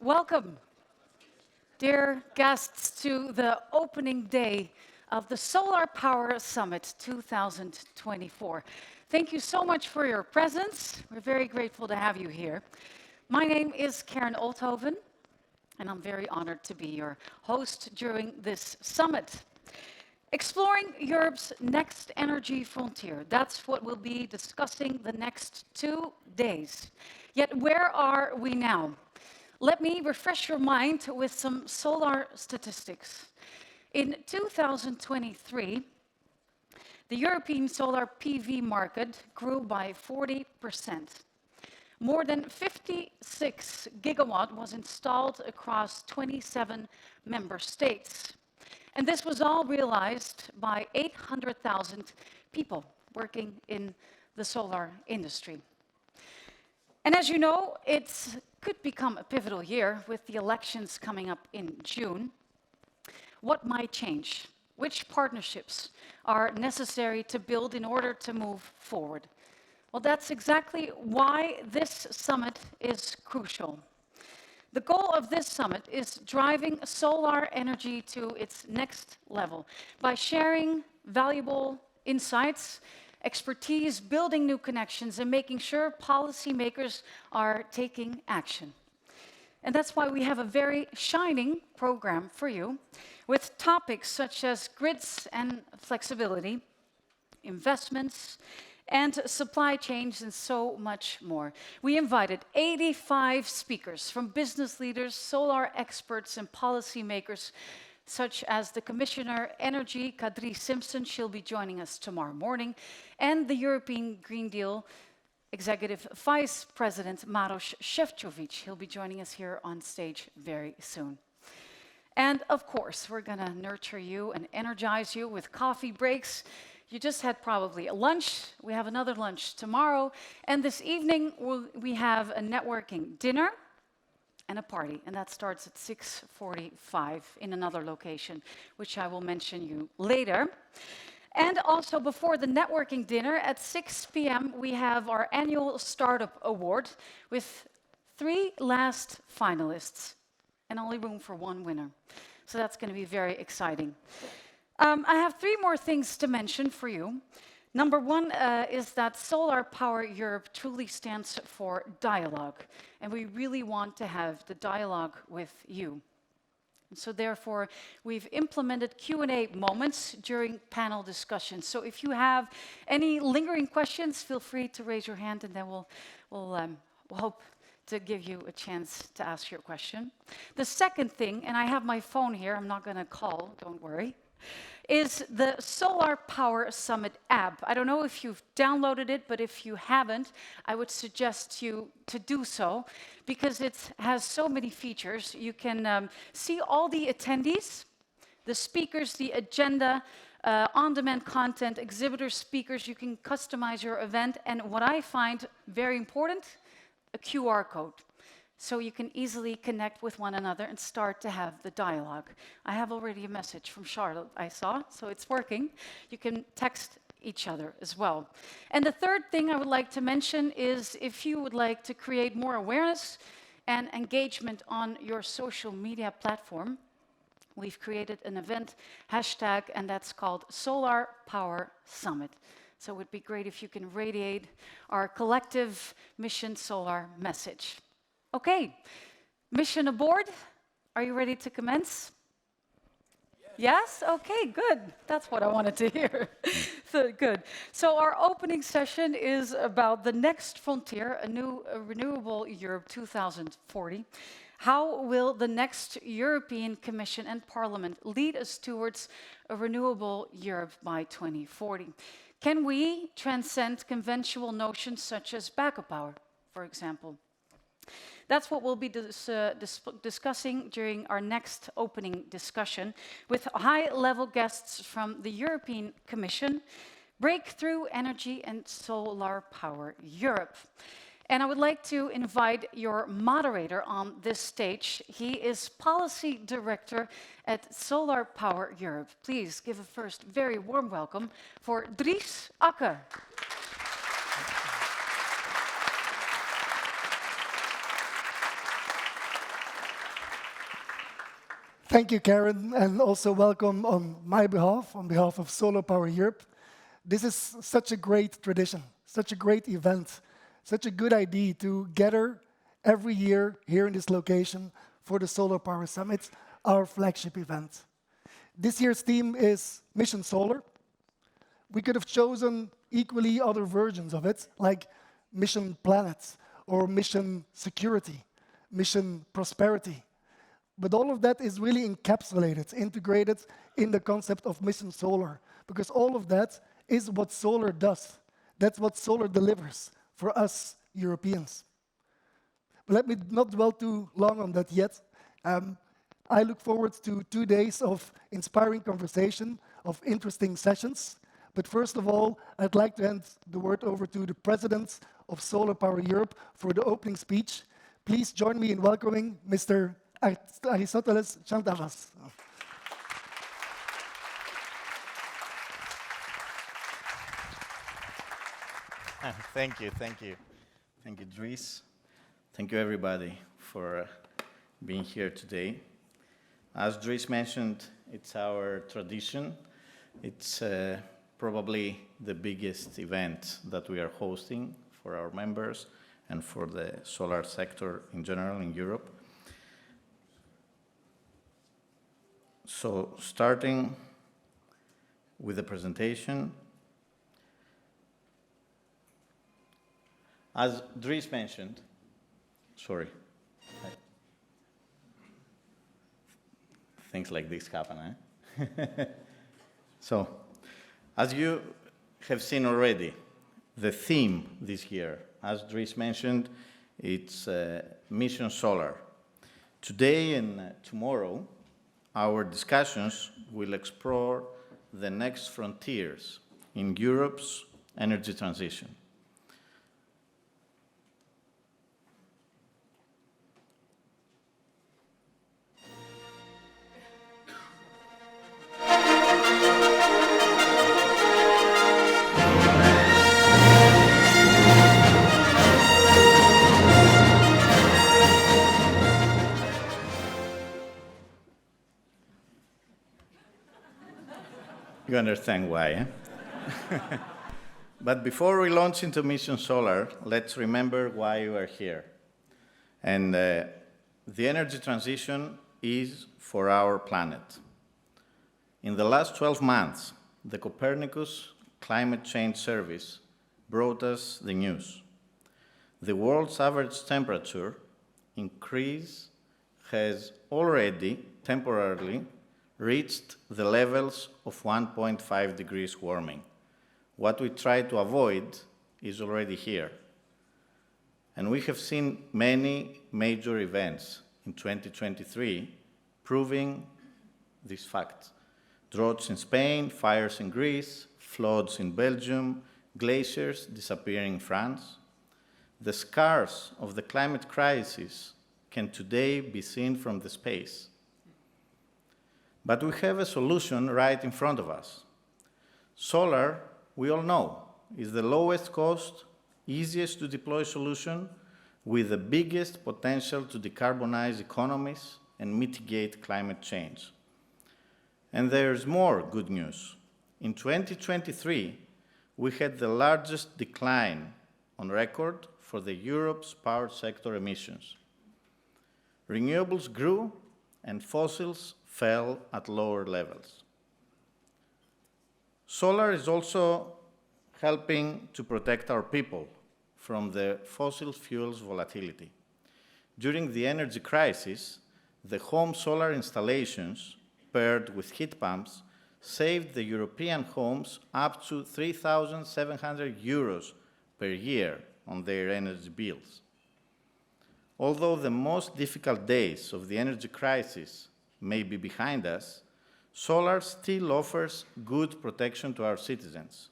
Welcome, dear guests, to the opening day of the Solar Power Summit 2024. Thank you so much for your presence. We're very grateful to have you here. My name is Karen Oldhoven, and I'm very honored to be your host during this summit. Exploring Europe's next energy frontier. That's what we'll be discussing the next 2 days. Yet where are we now? Let me refresh your mind with some solar statistics. In 2023, the European solar PV market grew by 40%. More than 56 gigawatt was installed across 27 member states. And this was all realized by 800,000 people working in the solar industry. And as you know, it could become a pivotal year with the elections coming up in June. What might change? Which partnerships are necessary to build in order to move forward? Well, that's exactly why this summit is crucial. The goal of this summit is driving solar energy to its next level by sharing valuable insights, expertise, building new connections, and making sure policymakers are taking action. And that's why we have a very shining program for you with topics such as grids and flexibility, investments, and supply chains, and so much more. We invited 85 speakers from business leaders, solar experts, and policymakers, such as the Commissioner Energy, Kadri Simpson. She'll be joining us tomorrow morning, and the European Green Deal Executive Vice President, Maroš Šefčovič. He'll be joining us here on stage very soon. And of course, we're going to nurture you and energize you with coffee breaks. You just had probably a lunch. We have another lunch tomorrow. And this evening, we have a networking dinner and a party. And that starts at 6:45 in another location, which I will mention you later. And also before the networking dinner at 6 p.m., we have our annual Startup Award with 3 last finalists and only room for 1 winner. So that's going to be very exciting. I have 3 more things to mention for you. Number 1 is that Solar Power Europe truly stands for dialogue, and we really want to have the dialogue with you. And so therefore, we've implemented Q&A moments during panel discussions. So if you have any lingering questions, feel free to raise your hand, and then we'll hope to give you a chance to ask your question. The second thing, and I have my phone here, I'm not going to call, don't worry, is the Solar Power Summit app. I don't know if you've downloaded it, but if you haven't, I would suggest you to do so because it has so many features. You can see all the attendees, the speakers, the agenda, on-demand content, exhibitors, speakers. You can customize your event, and what I find very important, a QR code. So you can easily connect with one another and start to have the dialogue. I have already a message from Charlotte I saw, so it's working. You can text each other as well. And the third thing I would like to mention is if you would like to create more awareness and engagement on your social media platform, we've created an event hashtag, and that's called Solar Power Summit. So it would be great if you can radiate our collective Mission Solar message. Okay, mission aboard. Are you ready to commence? Yes? Okay, good. That's what I wanted to hear. So, good. So our opening session is about the next frontier, a new Renewable Europe 2040. How will the next European Commission and Parliament lead us towards a renewable Europe by 2040? Can we transcend conventional notions such as backup power, for example? That's what we'll be discussing during our next opening discussion with high-level guests from the European Commission, Breakthrough Energy and Solar Power Europe. And I would like to invite your moderator on this stage. He is Policy Director at Solar Power Europe. Please give a first very warm welcome for Dries Akker. Thank you, Karen, and also welcome on my behalf, on behalf of Solar Power Europe. This is such a great tradition, such a great event, such a good idea to gather every year here in this location for the Solar Power Summit, our flagship event. This year's theme is Mission Solar. We could have chosen equally other versions of it, like Mission Planet or Mission Security, Mission Prosperity. But all of that is really encapsulated, integrated in the concept of Mission Solar, because all of that is what solar does. That's what solar delivers for us Europeans. But let me not dwell too long on that yet. I look forward to 2 days of inspiring conversation, of interesting sessions. But first of all, I'd like to hand the word over to the President of Solar Power Europe for the opening speech. Please join me in welcoming Mr. Aristoteles Chantaras. Thank you. Thank you, Dries. Thank you, everybody, for being here today. As Dries mentioned, it's our tradition. It's probably the biggest event that we are hosting for our members and for the solar sector in general in Europe. So, starting with the presentation, as Dries mentioned, things like this happen, eh? So, as you have seen already, the theme this year, as Dries mentioned, it's Mission Solar. Today and tomorrow, our discussions will explore the next frontiers in Europe's energy transition. You understand why, eh? But before we launch into Mission Solar, let's remember why we are here. And the energy transition is for our planet. In the last 12 months, the Copernicus Climate Change Service brought us the news. The world's average temperature increase has already temporarily reached the levels of 1.5 degrees warming. What we try to avoid is already here. And we have seen many major events in 2023 proving this fact. Droughts in Spain, fires in Greece, floods in Belgium, glaciers disappearing in France. The scars of the climate crisis can today be seen from the space. But we have a solution right in front of us. Solar, we all know, is the lowest cost, easiest to deploy solution with the biggest potential to decarbonize economies and mitigate climate change. And there's more good news. In 2023, we had the largest decline on record for the Europe's power sector emissions. Renewables grew and fossils fell at lower levels. Solar is also helping to protect our people from the fossil fuels volatility. During the energy crisis, the home solar installations paired with heat pumps saved the European homes up to 3,700 euros per year on their energy bills. Although the most difficult days of the energy crisis may be behind us, solar still offers good protection to our citizens.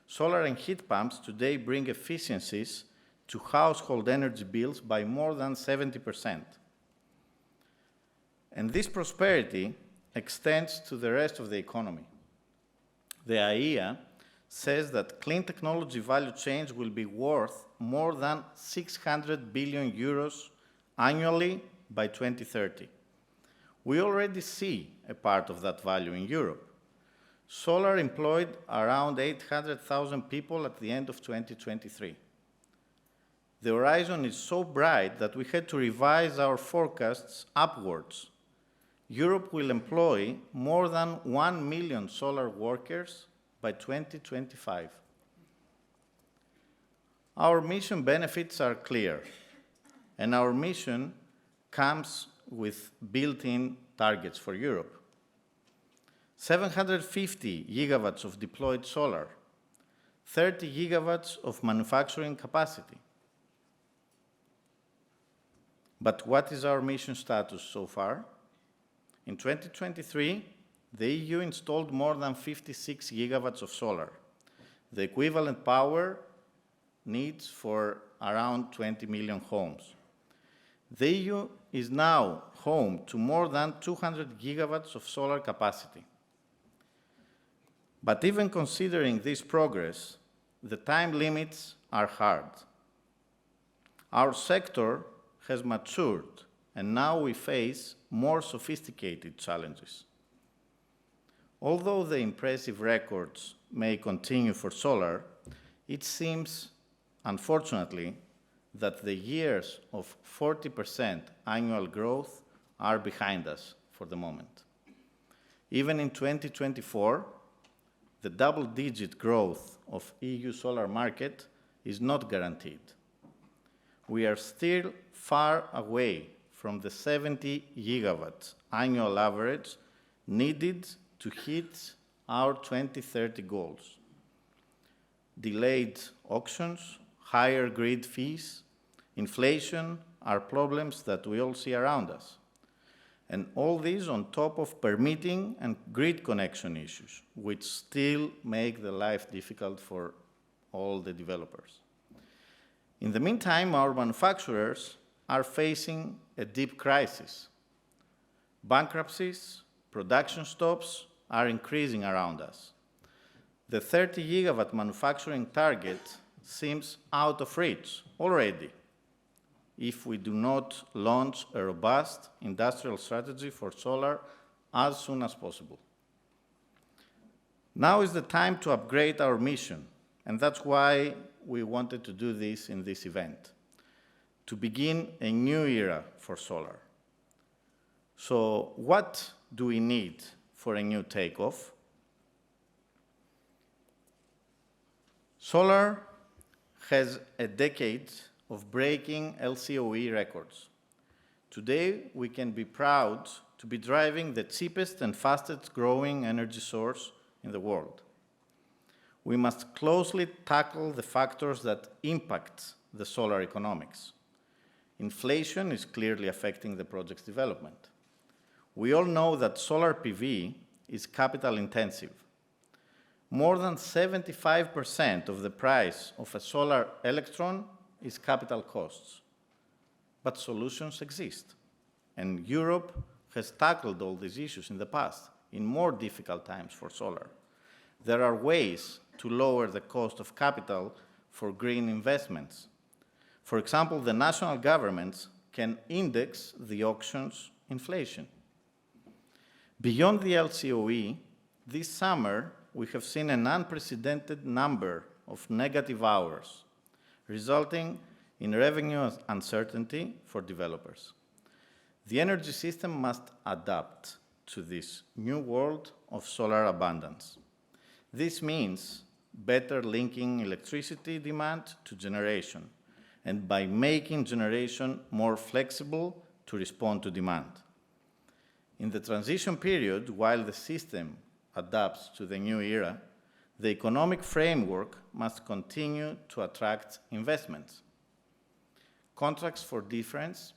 Solar and heat pumps today bring efficiencies to household energy bills by more than 70%. And this prosperity extends to the rest of the economy. The IEA says that clean technology value chains will be worth more than 600 billion euros annually by 2030. We already see a part of that value in Europe. Solar employed around 800,000 people at the end of 2023. The horizon is so bright that we had to revise our forecasts upwards. Europe will employ more than 1 million solar workers by 2025. Our mission benefits are clear, and our mission comes with built-in targets for Europe. 750 gigawatts of deployed solar, 30 gigawatts of manufacturing capacity. But what is our mission status so far? In 2023, the EU installed more than 56 gigawatts of solar, the equivalent power needs for around 20 million homes. The EU is now home to more than 200 gigawatts of solar capacity. But even considering this progress, the time limits are hard. Our sector has matured, and now we face more sophisticated challenges. Although the impressive records may continue for solar, it seems, unfortunately, that the years of 40% annual growth are behind us for the moment. Even in 2024, the double-digit growth of EU solar market is not guaranteed. We are still far away from the 70 gigawatts annual average needed to hit our 2030 goals. Delayed auctions, higher grid fees, inflation are problems that we all see around us. And all these on top of permitting and grid connection issues, which still make the life difficult for all the developers. In the meantime, our manufacturers are facing a deep crisis. Bankruptcies, production stops are increasing around us. The 30 gigawatt manufacturing target seems out of reach already if we do not launch a robust industrial strategy for solar as soon as possible. Now is the time to upgrade our mission, and that's why we wanted to do this in this event, to begin a new era for solar. So what do we need for a new takeoff? Solar has a decade of breaking LCOE records. Today, we can be proud to be driving the cheapest and fastest growing energy source in the world. We must closely tackle the factors that impact the solar economics. Inflation is clearly affecting the project's development. We all know that solar PV is capital intensive. More than 75% of the price of a solar electron is capital costs. But solutions exist, and Europe has tackled all these issues in the past, in more difficult times for solar. There are ways to lower the cost of capital for green investments. For example, the national governments can index the auction's inflation. Beyond the LCOE, this summer, we have seen an unprecedented number of negative hours, resulting in revenue uncertainty for developers. The energy system must adapt to this new world of solar abundance. This means better linking electricity demand to generation, and by making generation more flexible to respond to demand. In the transition period, while the system adapts to the new era, the economic framework must continue to attract investments. Contracts for difference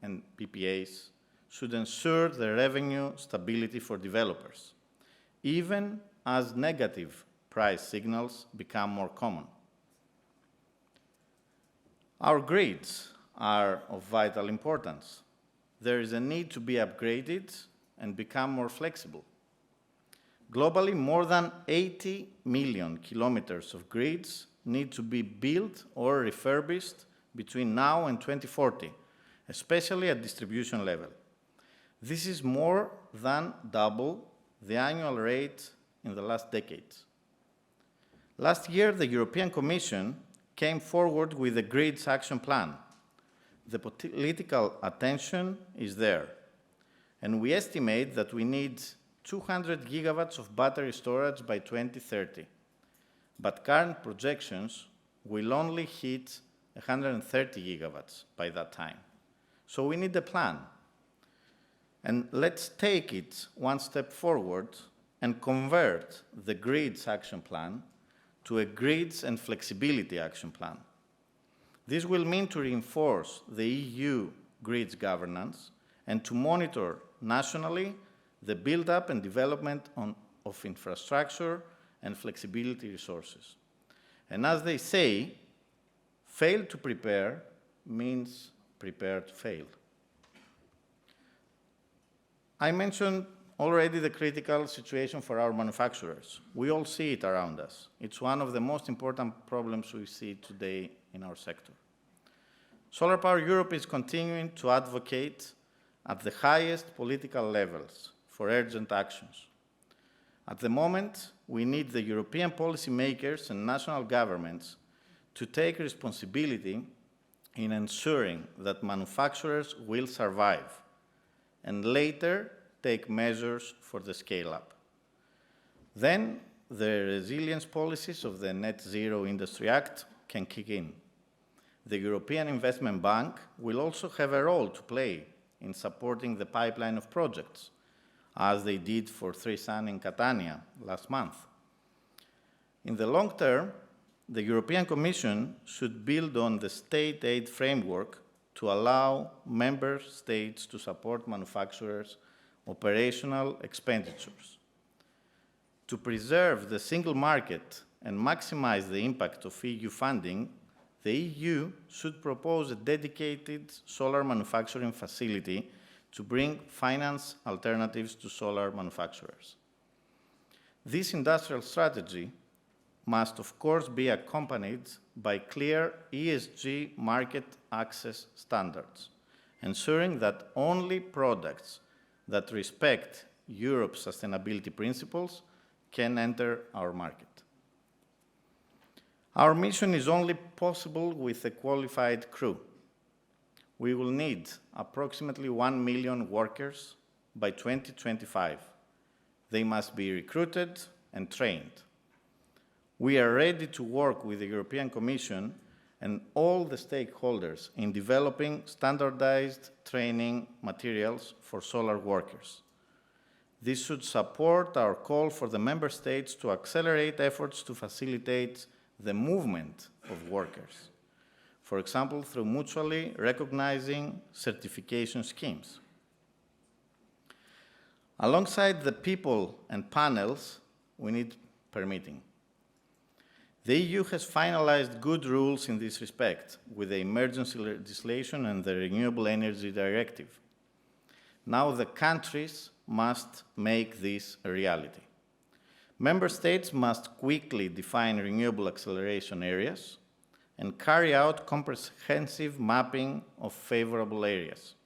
and PPAs should ensure the revenue stability for developers, even as negative price signals become more common. Our grids are of vital importance. There is a need to be upgraded and become more flexible. Globally, more than 80 million kilometers of grids need to be built or refurbished between now and 2040, especially at distribution level. This is more than double the annual rate in the last decades. Last year, the European Commission came forward with the Grids Action Plan. The political attention is there, and we estimate that we need 200 gigawatts of battery storage by 2030, but current projections will only hit 130 gigawatts by that time. So we need a plan. And let's take it one step forward and convert the Grids Action Plan to a Grids and Flexibility Action Plan. This will mean to reinforce the EU grids governance and to monitor nationally the build-up and development of infrastructure and flexibility resources. And as they say, fail to prepare means prepare to fail. I mentioned already the critical situation for our manufacturers. We all see it around us. It's one of the most important problems we see today in our sector. Solar Power Europe is continuing to advocate at the highest political levels for urgent actions. At the moment, we need the European policymakers and national governments to take responsibility in ensuring that manufacturers will survive, and later take measures for the scale-up. Then the resilience policies of the Net Zero Industry Act can kick in. The European Investment Bank will also have a role to play in supporting the pipeline of projects, as they did for 3Sun in Catania last month. In the long term, the European Commission should build on the state aid framework to allow member states to support manufacturers' operational expenditures. To preserve the single market and maximize the impact of EU funding, the EU should propose a dedicated solar manufacturing facility to bring finance alternatives to solar manufacturers. This industrial strategy must, of course, be accompanied by clear ESG market access standards, ensuring that only products that respect Europe's sustainability principles can enter our market. Our mission is only possible with a qualified crew. We will need approximately 1 million workers by 2025. They must be recruited and trained. We are ready to work with the European Commission and all the stakeholders in developing standardized training materials for solar workers. This should support our call for the member states to accelerate efforts to facilitate the movement of workers, for example, through mutually recognizing certification schemes. Alongside the people and panels, we need permitting. The EU has finalized good rules in this respect with the emergency legislation and the Renewable Energy Directive. Now the countries must make this a reality. Member states must quickly define renewable acceleration areas and carry out comprehensive mapping of favorable areas.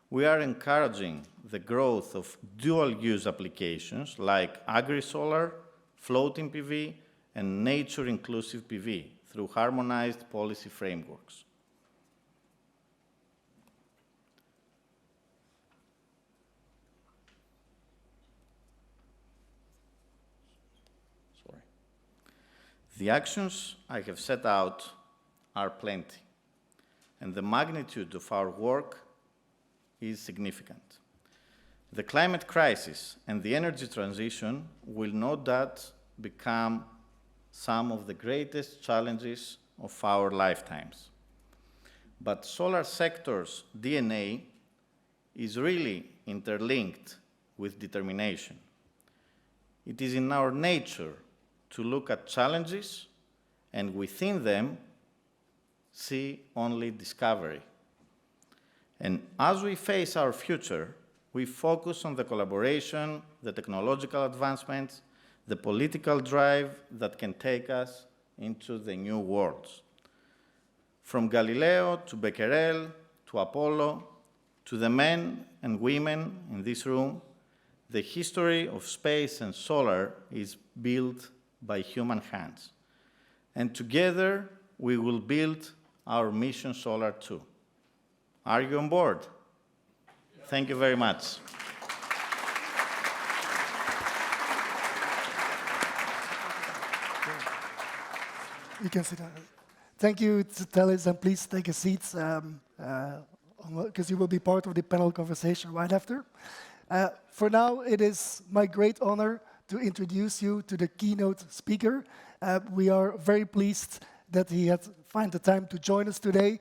We are encouraging the growth of dual-use applications like agri-solar, floating PV, and nature-inclusive PV through harmonized policy frameworks. The actions I have set out are plenty, and the magnitude of our work is significant. The climate crisis and the energy transition will no doubt become some of the greatest challenges of our lifetimes. But solar sector's DNA is really interlinked with determination. It is in our nature to look at challenges and within them see only discovery. And as we face our future, we focus on the collaboration, the technological advancements, the political drive that can take us into the new worlds. From Galileo to Becquerel to Apollo, to the men and women in this room, the history of space and solar is built by human hands. And together, we will build our mission Solar too. Are you on board? Thank you very much. You can sit down. Thank you, Telis, and please take a seat because you will be part of the panel conversation right after. For now, it is my great honor to introduce you to the keynote speaker. We are very pleased that he had found the time to join us today.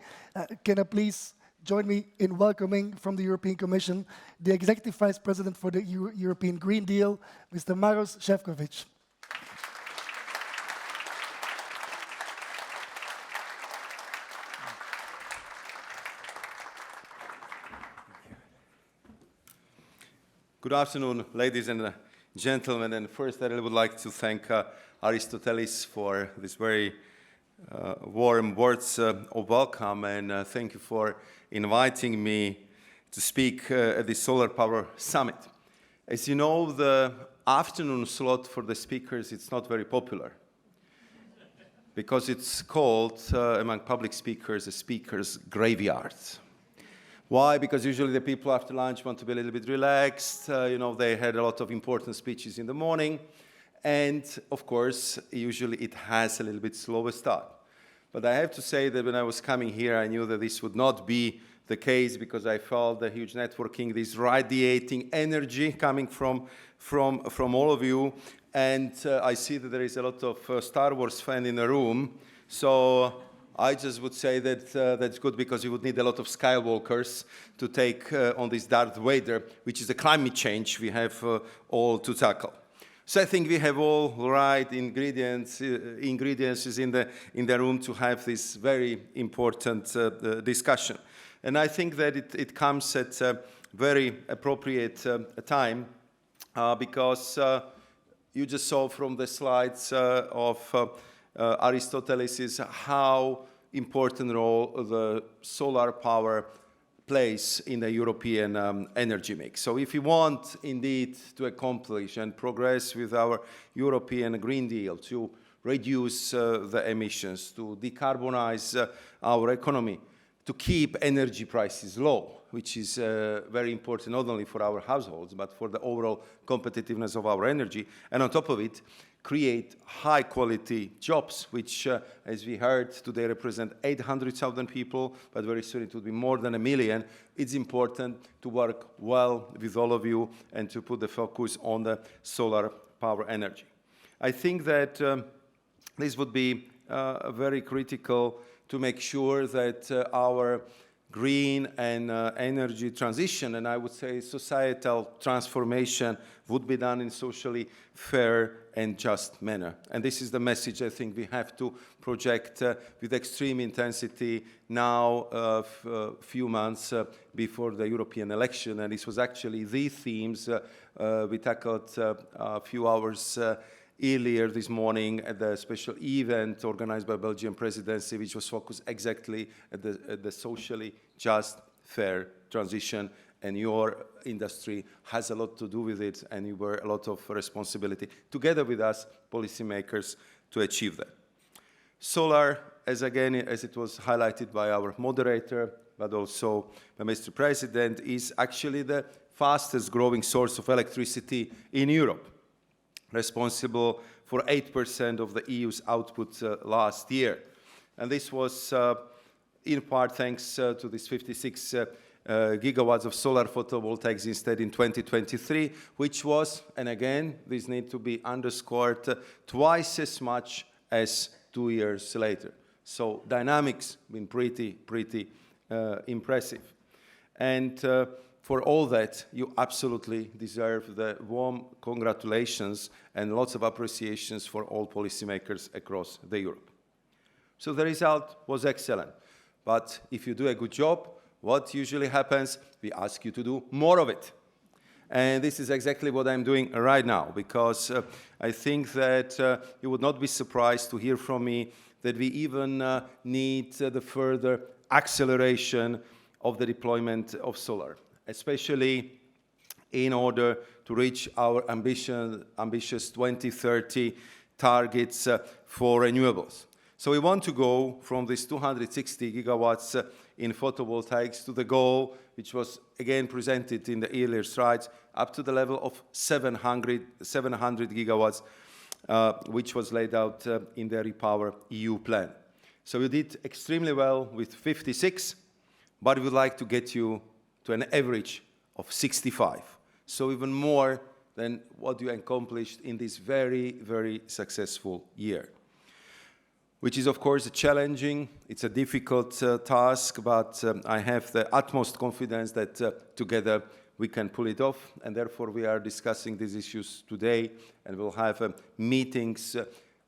Can I please join me in welcoming from the European Commission the Executive Vice President for the European Green Deal, Mr. Maros Šefčovič. Good afternoon, ladies and gentlemen. And first, I really would like to thank Aristotelis for this very warm words of welcome, and thank you for inviting me to speak at the Solar Power Summit. As you know, the afternoon slot for the speakers, it's not very popular because it's called, among public speakers, a speaker's graveyard. Why? Because usually the people after lunch want to be a little bit relaxed. They had a lot of important speeches in the morning. And, of course, usually it has a little bit slower start. But I have to say that when I was coming here, I knew that this would not be the case because I felt the huge networking, this radiating energy coming from all of you. And I see that there is a lot of Star Wars fans in the room. So I just would say that that's good because you would need a lot of Skywalkers to take on this Darth Vader, which is the climate change we have all to tackle. So I think we have all right ingredients in the room to have this very important discussion. And I think that it comes at a very appropriate time because you just saw from the slides of Aristoteles how important role the solar power plays in the European energy mix. So if we want indeed to accomplish and progress with our European Green Deal, to reduce the emissions, to decarbonize our economy, to keep energy prices low, which is very important not only for our households, but for the overall competitiveness of our energy, and on top of it, create high-quality jobs, which, as we heard, today represent 800,000 people, but very soon it will be more than 1 million. It's important to work well with all of you and to put the focus on the solar power energy. I think that this would be very critical to make sure that our green and energy transition, and I would say societal transformation, would be done in socially fair and just manner. And this is the message I think we have to project with extreme intensity now, a few months before the European election. And this was actually the themes we tackled a few hours earlier this morning at the special event organized by Belgian presidency, which was focused exactly at the socially just, fair transition. And your industry has a lot to do with it, and you bear a lot of responsibility, together with us, policymakers, to achieve that. Solar, as it was highlighted by our moderator, but also by Mr. President, is actually the fastest growing source of electricity in Europe, responsible for 8% of the EU's output last year. And this was in part thanks to this 56 gigawatts of solar photovoltaics instead in 2023, which was, and again, this needs to be underscored, twice as much as 2 years later. So dynamics been pretty impressive. And for all that, you absolutely deserve the warm congratulations and lots of appreciations for all policymakers across Europe. So the result was excellent. But if you do a good job, what usually happens? We ask you to do more of it. And this is exactly what I'm doing right now, because I think that you would not be surprised to hear from me that we even need the further acceleration of the deployment of solar. especially in order to reach our ambitious 2030 targets for renewables. So we want to go from this 260 gigawatts in photovoltaics to the goal, which was again presented in the earlier slides, up to the level of 700 gigawatts, which was laid out in the REPower EU plan. So you did extremely well with 56, but we would like to get you to an average of 65. So even more than what you accomplished in this very, very successful year, which is, of course, challenging. It's a difficult task, but I have the utmost confidence that together we can pull it off, and therefore we are discussing these issues today, and we'll have meetings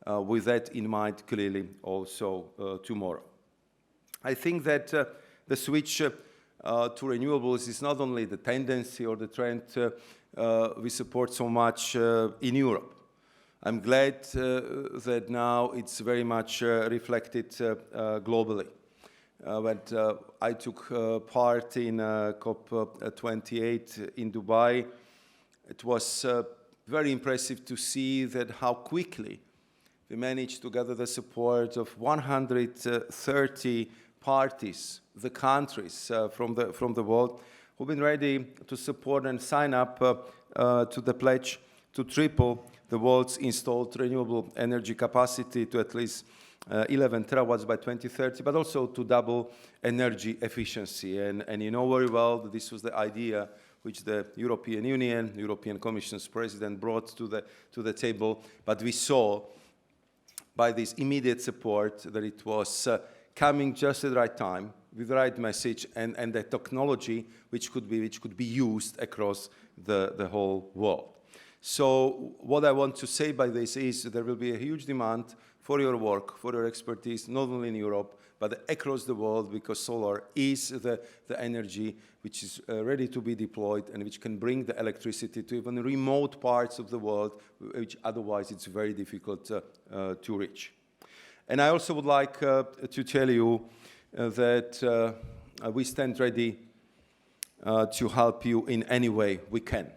with that in mind clearly also tomorrow. I think that the switch to renewables is not only the tendency or the trend we support so much in Europe. I'm glad that now it's very much reflected globally. When I took part in COP28 in Dubai, it was very impressive to see that how quickly we managed to gather the support of 130 parties, the countries from the world, who've been ready to support and sign up to the pledge to triple the world's installed renewable energy capacity to at least 11 terawatts by 2030, but also to double energy efficiency. And you know very well that this was the idea which the European Union, European Commission's president brought to the table. But we saw by this immediate support that it was coming just at the right time, with the right message, and the technology which could be used across the whole world. So what I want to say by this is there will be a huge demand for your work, for your expertise, not only in Europe, but across the world, because solar is the energy which is ready to be deployed and which can bring the electricity to even remote parts of the world, which otherwise it's very difficult to reach. And I also would like to tell you that we stand ready to help you in any way we can.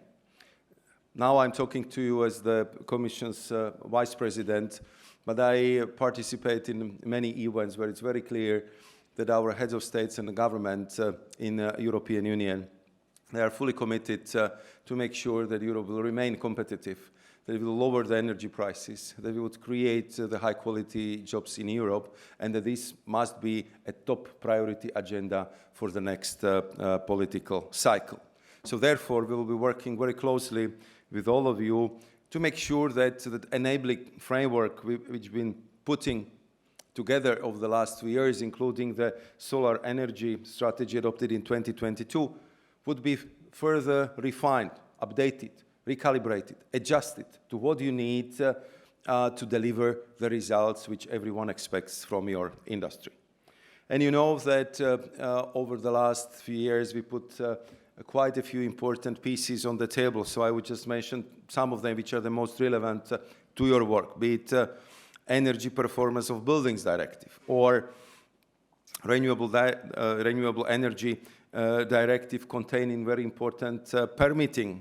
Now I'm talking to you as the Commission's Vice President, but I participate in many events where it's very clear that our heads of states and the government in the European Union, they are fully committed to make sure that Europe will remain competitive, that it will lower the energy prices, that we would create the high-quality jobs in Europe, and that this must be a top priority agenda for the next political cycle. So therefore, we will be working very closely with all of you to make sure that the enabling framework which we've been putting together over the last 2 years, including the solar energy strategy adopted in 2022, would be further refined, updated, recalibrated, adjusted to what you need to deliver the results which everyone expects from your industry. And you know that over the last few years we put quite a few important pieces on the table, so I would just mention some of them which are the most relevant to your work, be it Energy Performance of Buildings Directive or Renewable Energy Directive containing very important permitting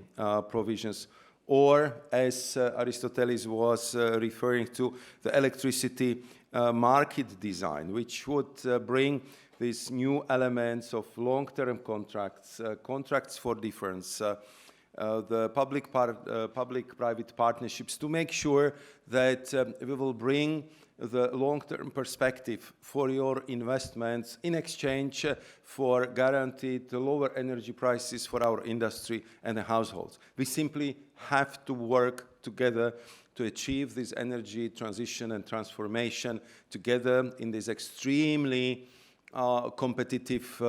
provisions, or as Aristoteles was referring to, the electricity market design, which would bring these new elements of long-term contracts, contracts for difference, the public-private partnerships, to make sure that we will bring the long-term perspective for your investments in exchange for guaranteed lower energy prices for our industry and the households. We simply have to work together to achieve this energy transition and transformation together in this extremely competitive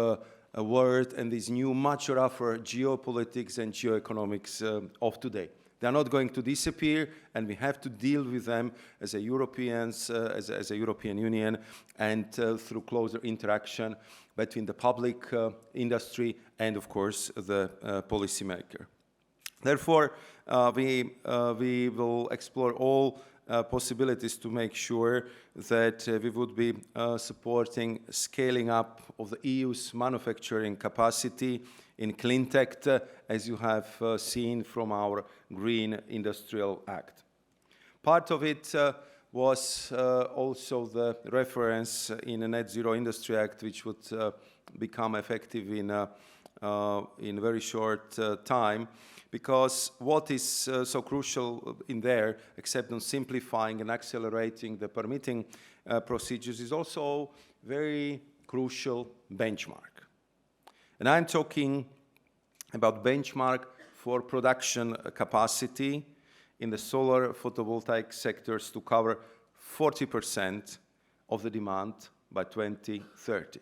world and this new, much rougher geopolitics and geoeconomics of today. They are not going to disappear, and we have to deal with them as a Europeans, as a European Union, and through closer interaction between the public industry and, of course, the policymaker. Therefore, we will explore all possibilities to make sure that we would be supporting scaling up of the EU's manufacturing capacity in clean tech, as you have seen from our Green Industrial Act. Part of it was also the reference in a Net Zero Industry Act, which would become effective in a very short time, because what is so crucial in there, except on simplifying and accelerating the permitting procedures, is also very crucial benchmark. And I'm talking about benchmark for production capacity in the solar photovoltaic sectors to cover 40% of the demand by 2030.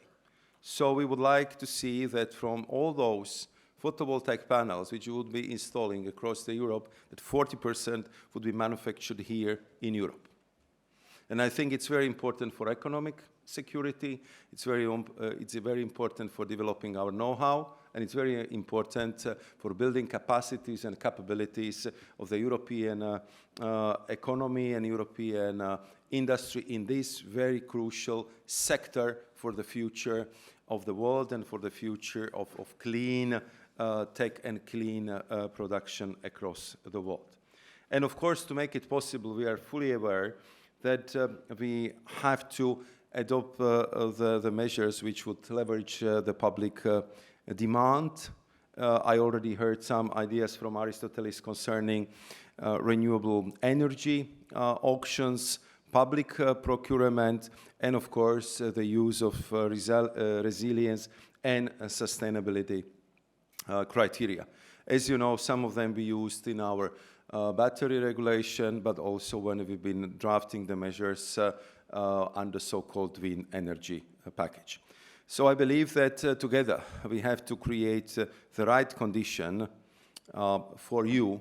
So we would like to see that from all those photovoltaic panels which you would be installing across Europe, that 40% would be manufactured here in Europe. And I think it's very important for economic security, it's very important for developing our know-how, and it's very important for building capacities and capabilities of the European economy and European industry in this very crucial sector for the future of the world and for the future of clean tech and clean production across the world. And of course, to make it possible, we are fully aware that we have to adopt the measures which would leverage the public demand. I already heard some ideas from Aristoteles concerning renewable energy auctions, public procurement, and of course the use of resilience and sustainability criteria. As you know, some of them we used in our battery regulation, but also when we've been drafting the measures under so-called wind energy package. So I believe that together we have to create the right condition for you,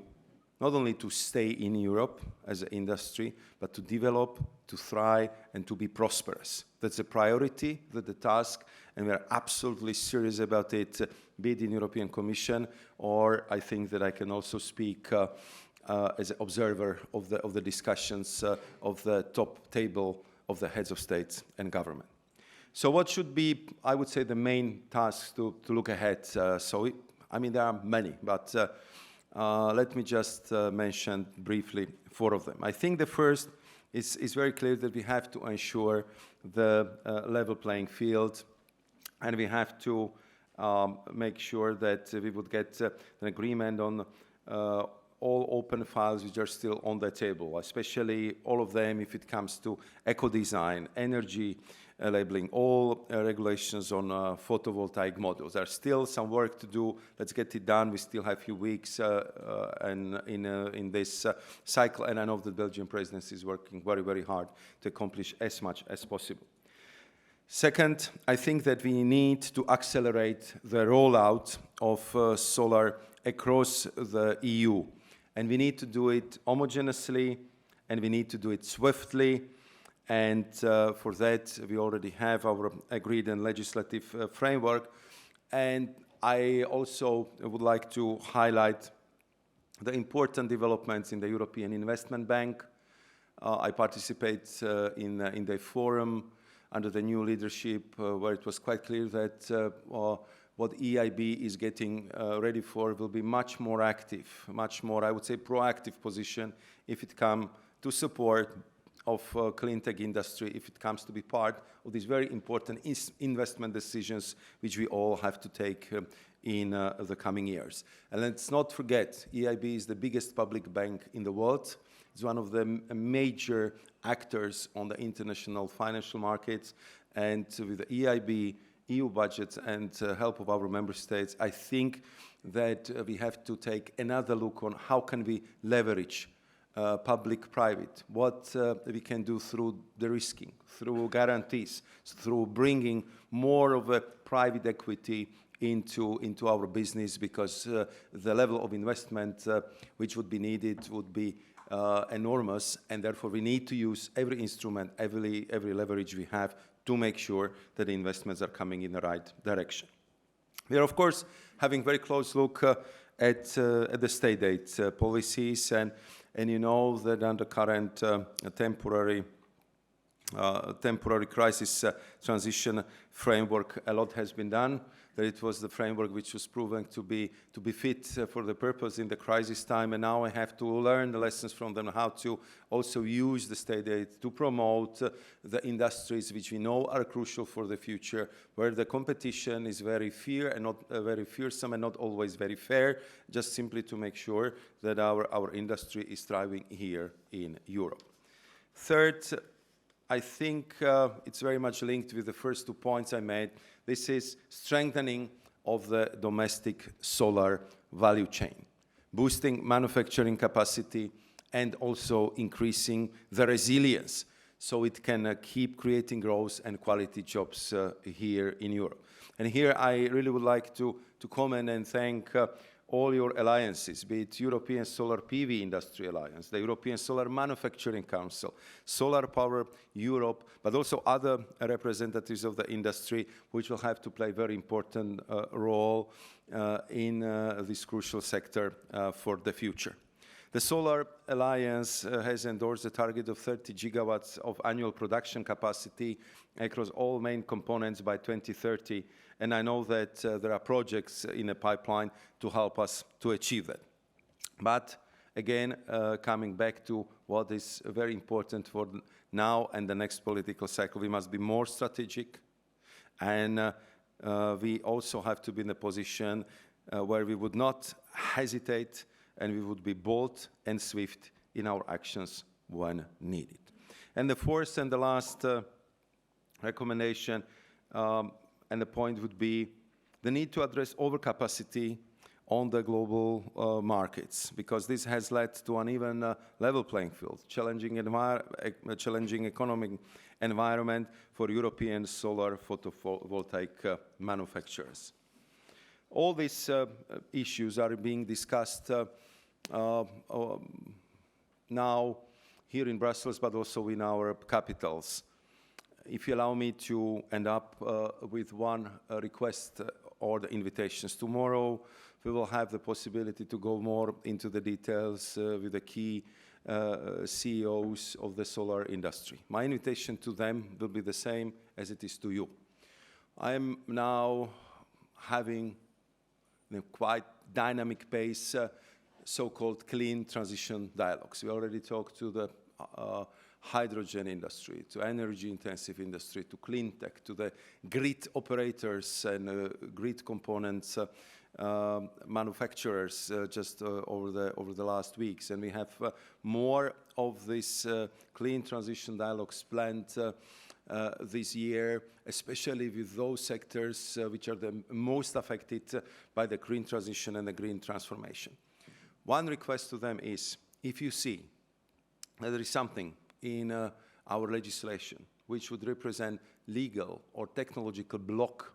not only to stay in Europe as an industry, but to develop, to thrive, and to be prosperous. That's a priority, that's the task, and we're absolutely serious about it, be it in European Commission, or I think that I can also speak as an observer of the discussions of the top table of the heads of states and government. So what should be, I would say, the main tasks to look ahead? I mean, there are many, but let me just mention briefly 4 of them. I think the first is very clear that we have to ensure the level playing field, and we have to make sure that we would get an agreement on all open files which are still on the table, especially all of them if it comes to eco-design, energy labeling, all regulations on photovoltaic modules. There's still some work to do. Let's get it done. We still have a few weeks in this cycle, and I know the Belgian presidency is working very, very hard to accomplish as much as possible. Second, I think that we need to accelerate the rollout of solar across the EU. And we need to do it homogeneously, and we need to do it swiftly. And for that, we already have our agreed and legislative framework. And I also would like to highlight the important developments in the European Investment Bank. I participate in the forum under the new leadership where it was quite clear that what EIB is getting ready for will be much more active, much more, I would say, proactive position if it comes to support of clean tech industry, if it comes to be part of these very important investment decisions which we all have to take in the coming years. And let's not forget, EIB is the biggest public bank in the world. It's one of the major actors on the international financial markets, and with the EIB, EU budgets and help of our member states, I think that we have to take another look on how can we leverage public-private, what we can do through the risking, through guarantees, through bringing more of a private equity into our business, because the level of investment which would be needed would be enormous, and therefore we need to use every instrument, every leverage we have to make sure that the investments are coming in the right direction. We are, of course, having a very close look at the state aid policies, and you know that under current temporary crisis transition framework, a lot has been done. that it was the framework which was proven to be fit for the purpose in the crisis time. And now I have to learn the lessons from them, how to also use the state aid to promote the industries which we know are crucial for the future, where the competition is very very fearsome and not always very fair, just simply to make sure that our industry is thriving here in Europe. Third, I think it's very much linked with the first 2 points I made. This is strengthening of the domestic solar value chain, boosting manufacturing capacity and also increasing the resilience so it can keep creating growth and quality jobs here in Europe. And here I really would like to comment and thank all your alliances, be it European Solar PV Industry Alliance, the European Solar Manufacturing Council, Solar Power Europe, but also other representatives of the industry, which will have to play a very important role in this crucial sector for the future. The Solar Alliance has endorsed a target of 30 gigawatts of annual production capacity across all main components by 2030, and I know that there are projects in the pipeline to help us to achieve that. But again, coming back to what is very important for now and the next political cycle, we must be more strategic, and we also have to be in a position where we would not hesitate and we would be bold and swift in our actions when needed. And the fourth and the last recommendation and the point would be the need to address overcapacity on the global markets, because this has led to an uneven level playing field, challenging economic environment for European solar photovoltaic manufacturers. All these issues are being discussed now here in Brussels, but also in our capitals. If you allow me to end up with one request or the invitations. Tomorrow we will have the possibility to go more into the details with the key CEOs of the solar industry. My invitation to them will be the same as it is to you. I am now having quite dynamic pace, so-called clean transition dialogues. We already talked to the hydrogen industry, to energy-intensive industry, to clean tech, to the grid operators and grid components manufacturers just over the last weeks. And we have more of these clean transition dialogues planned this year, especially with those sectors which are the most affected by the green transition and the green transformation. One request to them is, if you see that there is something in our legislation which would represent legal or technological block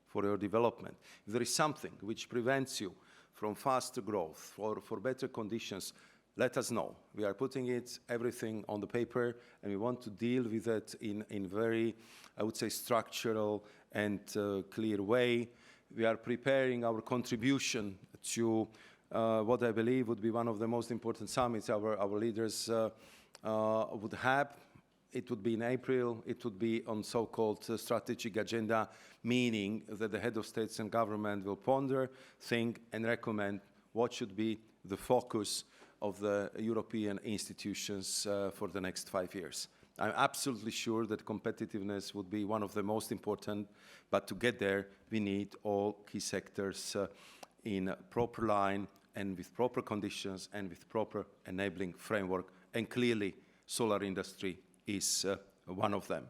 for your development, if there is something which prevents you from faster growth or for better conditions, let us know. We are putting everything on the paper, and we want to deal with it in very, I would say, structural and clear way. We are preparing our contribution to what I believe would be one of the most important summits our leaders would have. It would be in April. It would be on so-called strategic agenda, meaning that the head of states and government will ponder, think, and recommend what should be the focus of the European institutions for the next 5 years. I'm absolutely sure that competitiveness would be one of the most important, but to get there, we need all key sectors in a proper line and with proper conditions and with proper enabling framework, and clearly solar industry is one of them.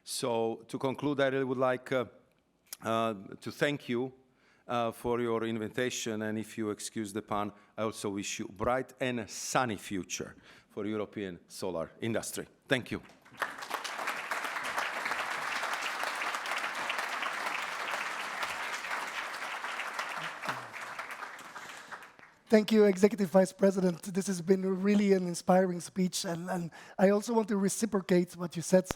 So to conclude, I really would like to thank you for your invitation, and if you excuse the pun, I also wish you a bright and sunny future for European solar industry. Thank you. Thank you, Executive Vice President. This has been really an inspiring speech, and I also want to reciprocate what you said.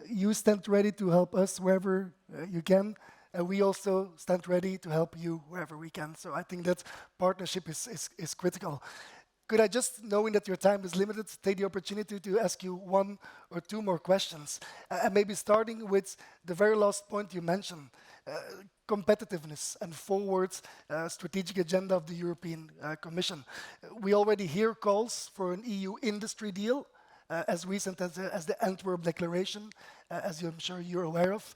You stand ready to help us wherever you can, and we also stand ready to help you wherever we can. So I think that partnership is critical. Could I just, knowing that your time is limited, take the opportunity to ask you one or two more questions? And maybe starting with the very last point you mentioned. competitiveness and forward strategic agenda of the European Commission. We already hear calls for an EU industry deal, as recent as the Antwerp Declaration, as I'm sure you're aware of.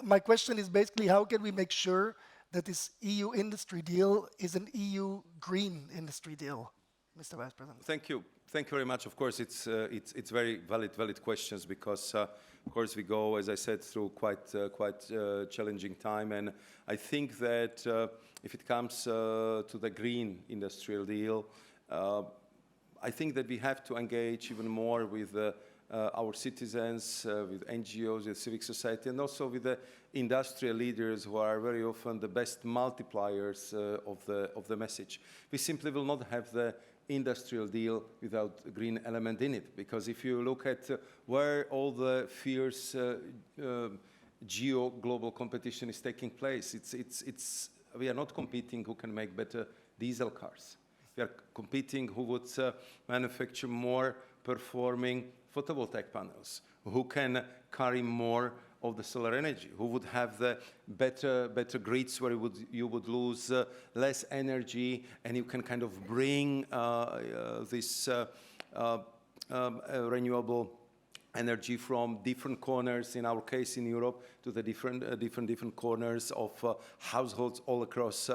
My question is basically, how can we make sure that this EU industry deal is an EU green industry deal, Mr. Vice President? Thank you. Thank you very much. Of course, it's very valid questions because, of course, we go, as I said, through quite challenging time. And I think that if it comes to the green industrial deal, I think that we have to engage even more with our citizens, with NGOs, with civic society, and also with the industrial leaders who are very often the best multipliers of the message. We simply will not have the industrial deal without a green element in it, because if you look at where all the fierce geo-global competition is taking place, we are not competing who can make better diesel cars. We are competing who would manufacture more performing photovoltaic panels, who can carry more of the solar energy, who would have the better grids where you would lose less energy, and you can kind of bring this renewable energy from different corners, in our case in Europe, to the different corners of households all across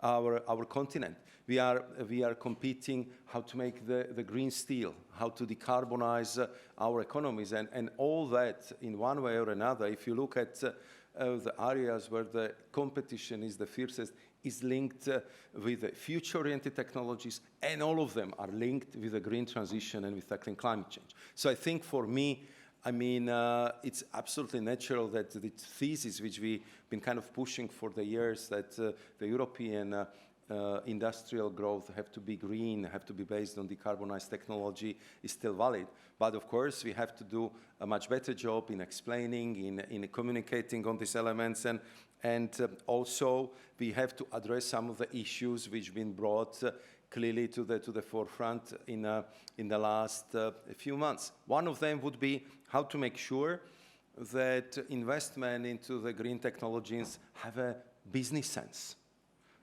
our continent. We are competing how to make the green steel, how to decarbonize our economies, and all that in one way or another. If you look at the areas where the competition is the fiercest, is linked with future-oriented technologies, and all of them are linked with the green transition and with tackling climate change. So I think for me, I mean, it's absolutely natural that the thesis which we've been kind of pushing for the years, that the European industrial growth have to be green, have to be based on decarbonized technology, is still valid. But of course, we have to do a much better job in explaining, in communicating on these elements, and also we have to address some of the issues which have been brought clearly to the forefront in the last few months. One of them would be how to make sure that investment into the green technologies have a business sense,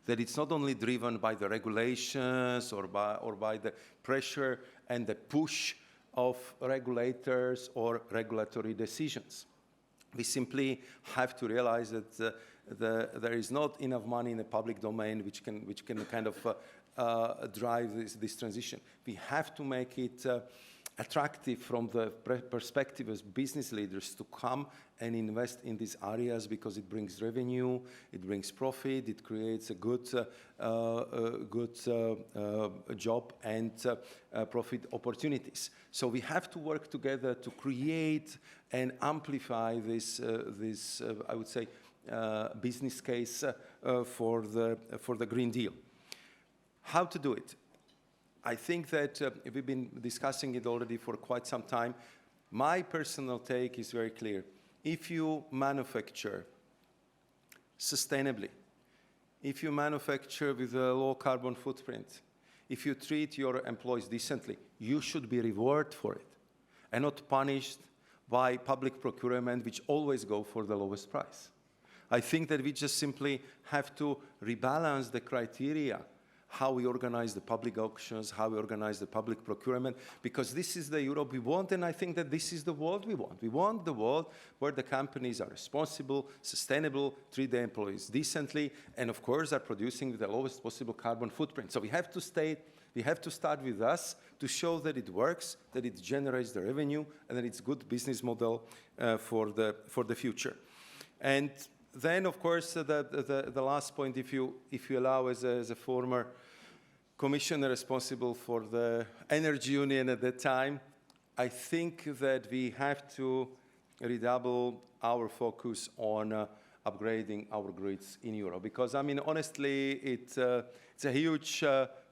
that it's not only driven by the regulations or by the pressure and the push of regulators or regulatory decisions. We simply have to realize that there is not enough money in the public domain which can kind of drive this transition. We have to make it attractive from the perspective as business leaders to come and invest in these areas, because it brings revenue, it brings profit, it creates a good job and profit opportunities. So we have to work together to create and amplify this I would say, business case for the Green Deal. How to do it? I think that we've been discussing it already for quite some time. My personal take is very clear. If you manufacture sustainably, if you manufacture with a low carbon footprint, if you treat your employees decently, you should be rewarded for it and not punished by public procurement, which always go for the lowest price. I think that we just simply have to rebalance the criteria, how we organize the public auctions, how we organize the public procurement, because this is the Europe we want, and I think that this is the world we want. We want the world where the companies are responsible, sustainable, treat their employees decently, and of course are producing with the lowest possible carbon footprint. So we have to start with us to show that it works, that it generates the revenue, and that it's a good business model for the future. And then, of course, the last point, if you allow, as a former commissioner responsible for the Energy Union at that time, I think that we have to redouble our focus on upgrading our grids in Europe. Because, I mean, honestly, it's a huge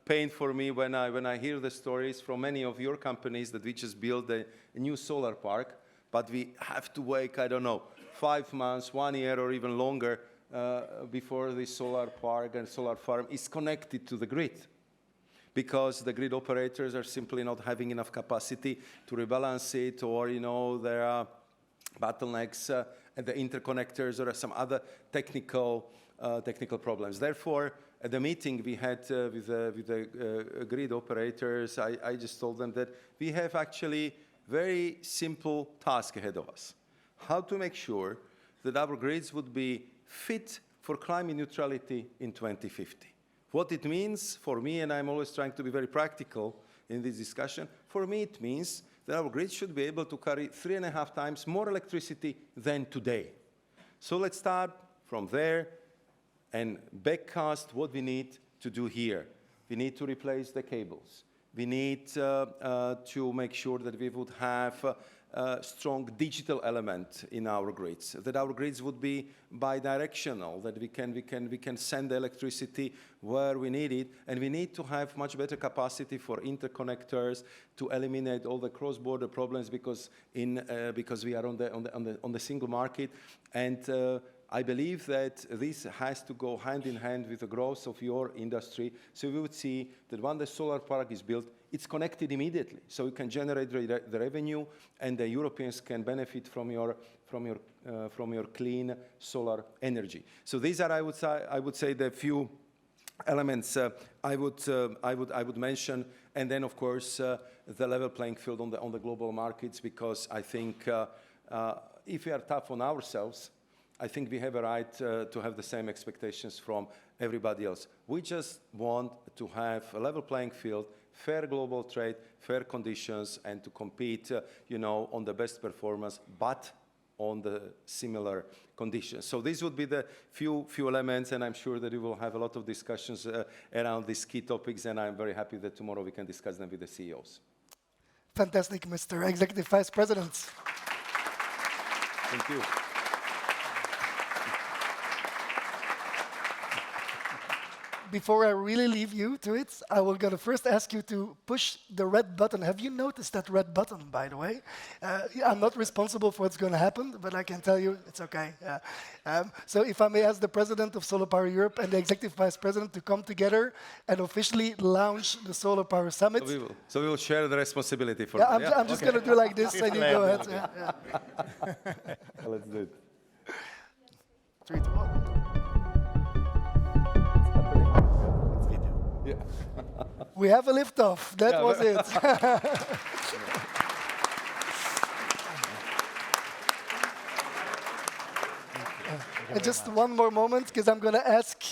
pain for me when I hear the stories from many of your companies that we just built a new solar park, but we have to wait, I don't know, 5 months, 1 year, or even longer before the solar park and solar farm is connected to the grid, because the grid operators are simply not having enough capacity to rebalance it, or, you know, there are bottlenecks at the interconnectors or some other technical technical problems. Therefore, at the meeting we had with the grid operators, I just told them that we have actually very simple task ahead of us. How to make sure that our grids would be fit for climate neutrality in 2050. What it means for me, and I'm always trying to be very practical in this discussion, for me it means that our grids should be able to carry 3.5 times more electricity than today. So let's start from there and backcast what we need to do here. We need to replace the cables. We need to make sure that we would have a strong digital element in our grids, that our grids would be bidirectional, that we can send the electricity where we need it, and we need to have much better capacity for interconnectors to eliminate all the cross-border problems because we are on the single market. And I believe that this has to go hand in hand with the growth of your industry. So we would see that when the solar park is built, it's connected immediately. So you can generate the revenue, and the Europeans can benefit from your clean solar energy. So these are, I would say, the few elements I would mention, and then of course the level playing field on the global markets, because I think if we are tough on ourselves, I think we have a right to have the same expectations from everybody else. We just want to have a level playing field, fair global trade, fair conditions, and to compete, on the best performance, but on the similar conditions. So these would be the few elements, and I'm sure that we will have a lot of discussions around these key topics, and I'm very happy that tomorrow we can discuss them with the CEOs. Fantastic, Mr. Executive Vice President. Thank you. Before I really leave you to it, I will gonna first ask you to push the red button. Have you noticed that red button, by the way? I'm not responsible for what's gonna happen, but I can tell you it's okay. So if I may ask the President of Solar Power Europe and the Executive Vice President to come together and officially launch the Solar Power Summit. So we will share the responsibility for yeah, that. I'm just gonna do like this and you go ahead. Let's do it. 3, 2, 1. Yeah. We have a liftoff. That was it. And just one more moment, because I'm going to ask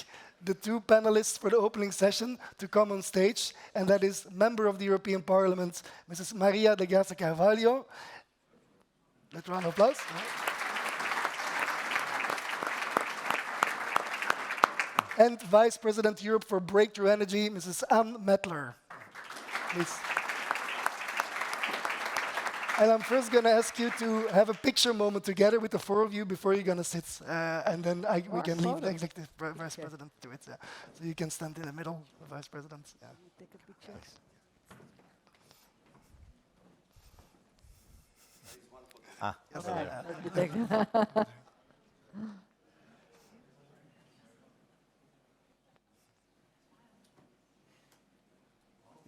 the two panelists for the opening session to come on stage, and that is Member of the European Parliament, Mrs. Maria de Graça Carvalho. Let's round of applause. And Vice President Europe for Breakthrough Energy, Mrs. Anne Mettler. Please. And I'm first going to ask you to have a picture moment together with the four of you before you're going to sit. And then we can leave the Executive Vice President to it. So you can stand in the middle, the Vice President. Yeah. Take a picture. Yes.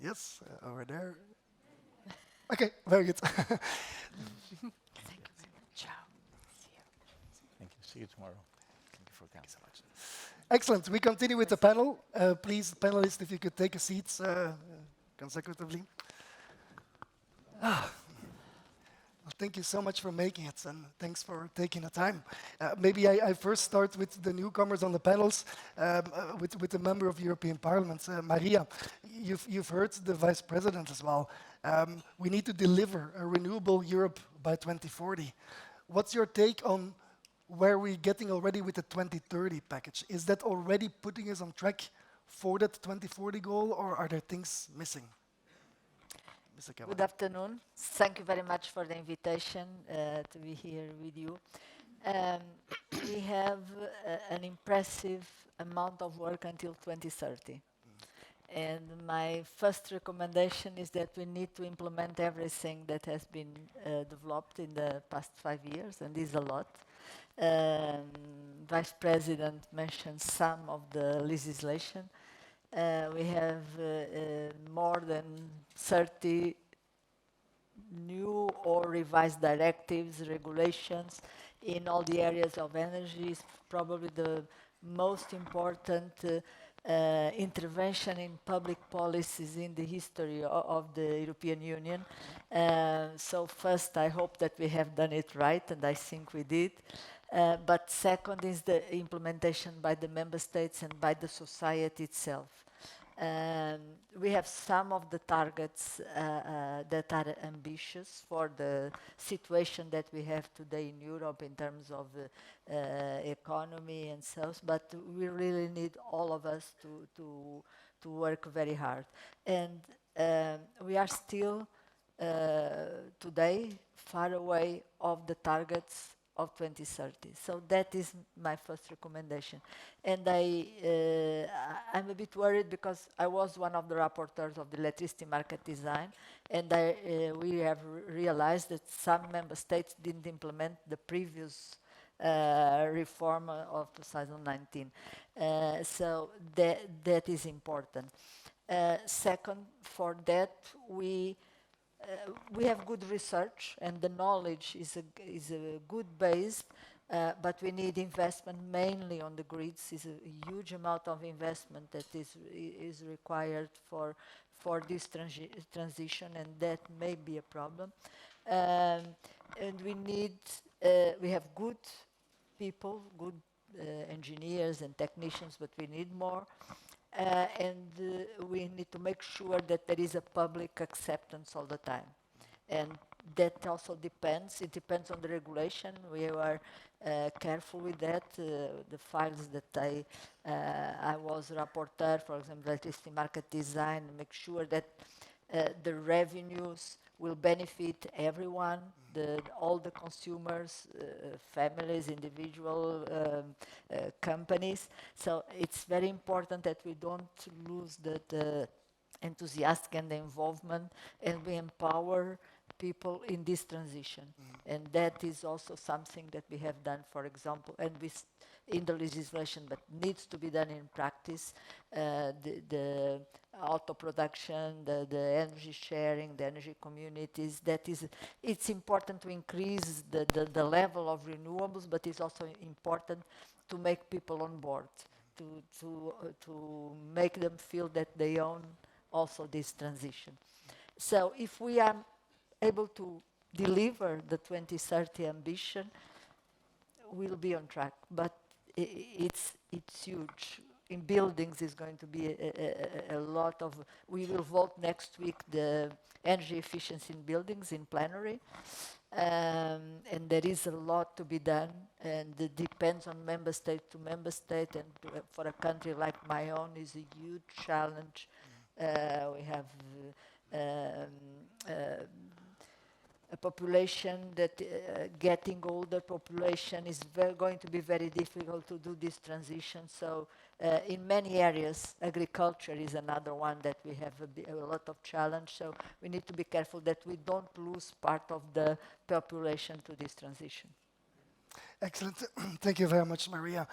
Yes, over there. Okay, very good. Thank you very much. Ciao. See you. Thank you. See you tomorrow. Thank you for coming so much. Excellent. We continue with the panel. Please, panelists, if you could take a seat consecutively. Well, thank you so much for making it, and thanks for taking the time. Maybe I first start with the newcomers on the panels, with the member of the European Parliament, Maria. You've heard the Vice President as well. We need to deliver a renewable Europe by 2040. What's your take on where we're getting already with the 2030 package? Is that already putting us on track for that 2040 goal, or are there things missing? Good afternoon. Thank you very much for the invitation to be here with you. We have an impressive amount of work until 2030. And my first recommendation is that we need to implement everything that has been developed in the past 5 years, and this is a lot. Vice President mentioned some of the legislation. We have more than 30 new or revised directives, regulations in all the areas of energy. It's probably the most important intervention in public policies in the history of the European Union. So first, I hope that we have done it right, and I think we did. But second is the implementation by the member states and by the society itself. We have some of the targets that are ambitious for the situation that we have today in Europe in terms of economy and so, but we really need all of us to work very hard. And we are still today far away of the targets of 2030. So that is my first recommendation. And I'm a bit worried because I was one of the rapporteurs of the electricity market design, and we have realized that some member states didn't implement the previous reform of 2019. So that is important. Second, for that, we have good research, and the knowledge is a good base, but we need investment mainly on the grids. Is a huge amount of investment that is required for this transition, and that may be a problem. And we have good people, good engineers and technicians, but we need more. And we need to make sure that there is a public acceptance all the time. And that also depends. It depends on the regulation. We are careful with that. The files that I was rapporteur, for example, electricity market design, make sure that the revenues will benefit everyone, all the consumers, families, individual companies. So it's very important that we don't lose the enthusiasm and the involvement, and we empower people in this transition. And that is also something that we have done, for example, and in the legislation, but needs to be done in practice. The auto production, the energy sharing, the energy communities, it's important to increase the level of renewables, but it's also important to make people on board, to make them feel that they own also this transition. So if we are able to deliver the 2030 ambition, we'll be on track, but it's huge. In buildings is going to be a lot of, we will vote next week the energy efficiency in buildings in plenary, and there is a lot to be done, and it depends on member state to member state, and for a country like my own is a huge challenge. We have a population that getting older population is going to be very difficult to do this transition. So in many areas, agriculture is another one that we have a lot of challenge. So we need to be careful that we don't lose part of the population to this transition. Excellent. Thank you very much, Maria.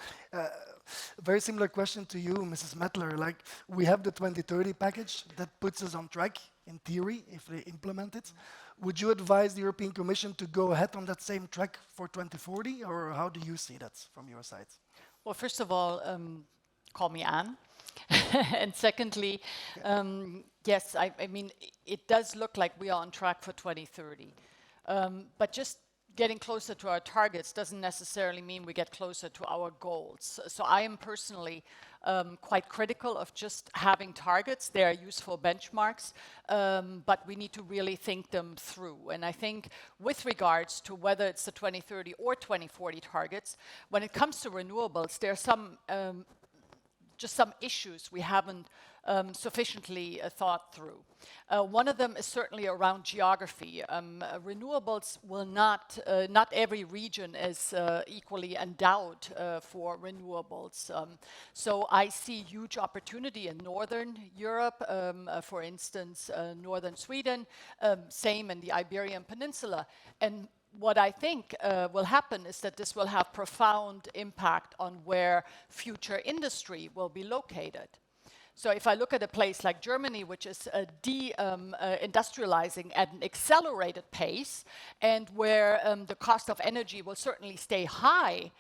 Very similar question to you, Mrs. Mettler. Like, we have the 2030 package that puts us on track, in theory, if they implement it. Would you advise the European Commission to go ahead on that same track for 2040, or how do you see that from your side? Well, first of all, call me Anne. And secondly, yes, I mean, it does look like we are on track for 2030. But just getting closer to our targets doesn't necessarily mean we get closer to our goals. So I am personally quite critical of just having targets. They are useful benchmarks, but we need to really think them through. And I think with regards to whether it's the 2030 or 2040 targets, when it comes to renewables, there are some just some issues we haven't sufficiently thought through. One of them is certainly around geography. Renewables will not every region is equally endowed for renewables. So I see huge opportunity in Northern Europe, for instance, Northern Sweden, same in the Iberian Peninsula. And what I think will happen is that this will have profound impact on where future industry will be located. So if I look at a place like Germany, which is industrializing at an accelerated pace, and where the cost of energy will certainly stay high,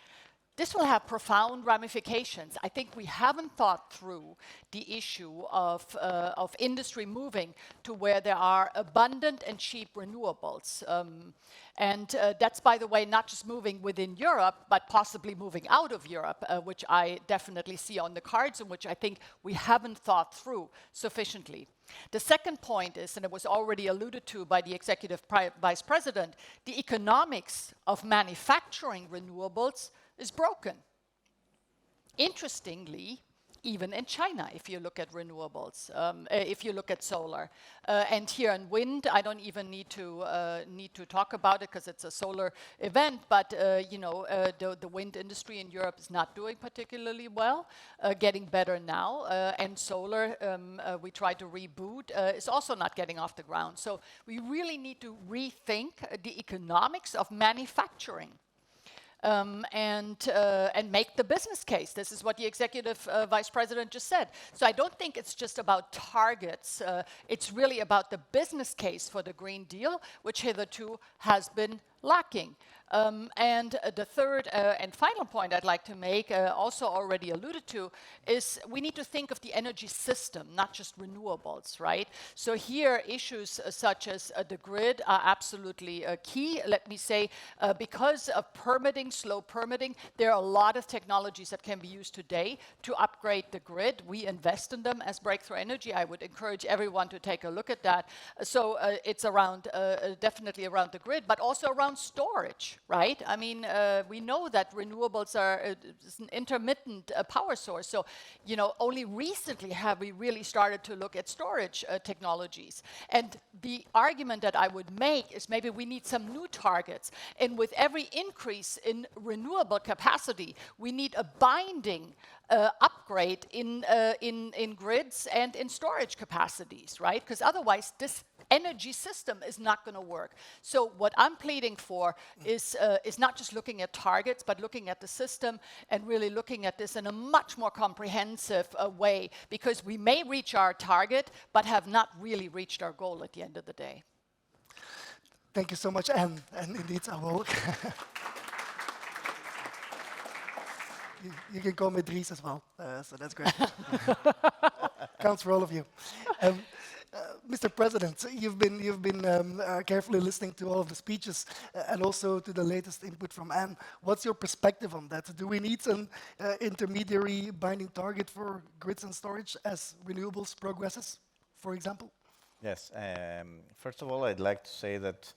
this will have profound ramifications. I think we haven't thought through the issue of industry moving to where there are abundant and cheap renewables. That's, by the way, not just moving within Europe, but possibly moving out of Europe, which I definitely see on the cards and which I think we haven't thought through sufficiently. The second point is, and it was already alluded to by the Executive Vice President, the economics of manufacturing renewables is broken. Interestingly, even in China, if you look at renewables, if you look at solar. And here in wind, I don't even need to talk about it because it's a solar event, but the wind industry in Europe is not doing particularly well, getting better now. And solar, we try to reboot, is also not getting off the ground. So we really need to rethink the economics of manufacturing. And make the business case. This is what the Executive Vice President just said. So I don't think it's just about targets. It's really about the business case for the Green Deal, which hitherto has been lacking. And the third and final point I'd like to make, also already alluded to, is we need to think of the energy system, not just renewables, right? So here, issues such as the grid are absolutely key. Let me say, because of permitting, slow permitting, there are a lot of technologies that can be used today to upgrade the grid. We invest in them as Breakthrough Energy. I would encourage everyone to take a look at that. So it's around, definitely around the grid, but also around storage. Right? I mean, we know that renewables are an intermittent power source. So, only recently have we really started to look at storage technologies. And the argument that I would make is maybe we need some new targets. And with every increase in renewable capacity, we need a binding upgrade in grids and in storage capacities, right? Because otherwise, this energy system is not going to work. So what I'm pleading for is not just looking at targets, but looking at the system and really looking at this in a much more comprehensive way, because we may reach our target, but have not really reached our goal at the end of the day. Thank you so much, Anne. And indeed, I will. You can call me Dries as well, so that's great. Counts for all of you. Mr. President, you've been carefully listening to all of the speeches and also to the latest input from Anne. What's your perspective on that? Do we need an intermediary binding target for grids and storage as renewables progresses, for example? Yes. First of all, I'd like to say that